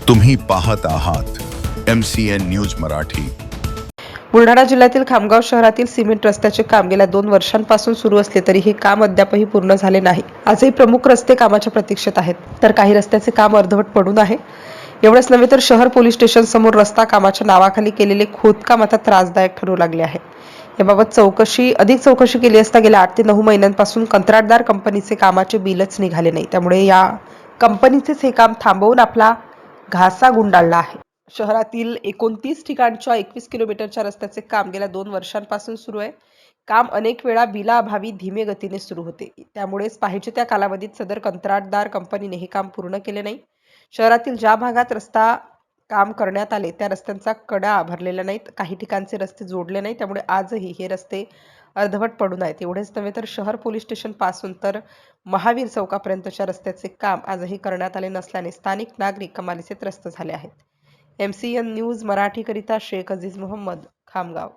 तुम्ही पाहत आहात MCN न्यूज मराठी। बुलढाणा जिल्ह्यातील खामगाव शहरातील सिमेंट रस्त्याचे काम गेल्या 2 वर्षांपासून सुरू असले तरी हे काम अद्यापही पूर्ण झाले नाही। आजही प्रमुख रस्ते कामाच्या प्रतीक्षेत आहेत, तर काही रस्त्याचे काम अर्धवट पडून आहे। एवढंच नव्हे तर शहर पोलीस स्टेशन समोर रस्ता कामाच्या नावाखाली केलेले खोदकाम आता त्रासदायक ठरू लागले आहे। याबाबत अधिक चौकशी केली असता गेल्या 8 ते 9 महिन्यांपासून कंत्राटदार कंपनीचे कामाचे बिलच निघाले नाही। त्यामुळे या कंपनीचेच हे काम थांबवून आपला घासा गुंडाळला आहे। शहरातील 29 ठिकाणच्या 21 किलोमीटरच्या रस्त्याचे काम गेल्या 2 वर्षांपासून सुरू आहे। काम अनेक वेळा बिलाअभावी धीमे गतीने सुरू होते, त्यामुळेच पाहिजे त्या कालावधीत सदर कंत्राटदार कंपनीने हे काम पूर्ण केले नाही। शहरातील ज्या भागात रस्ता काम करण्यात आले त्या रस्त्यांचा कडा भरलेल्या नाहीत, काही ठिकाणचे रस्ते जोडले नाही, त्यामुळे आजही हे रस्ते अर्धवट पडून आहेत। एवढेच नव्हे तर शहर पोलीस स्टेशन पासून तर महावीर चौकापर्यंतच्या रस्त्याचे काम आजही करण्यात आले नसल्याने स्थानिक नागरिक कमालीचे त्रस्त झाले आहेत। MCN न्यूज मराठी करिता शेख अजीज मोहम्मद, खामगाव।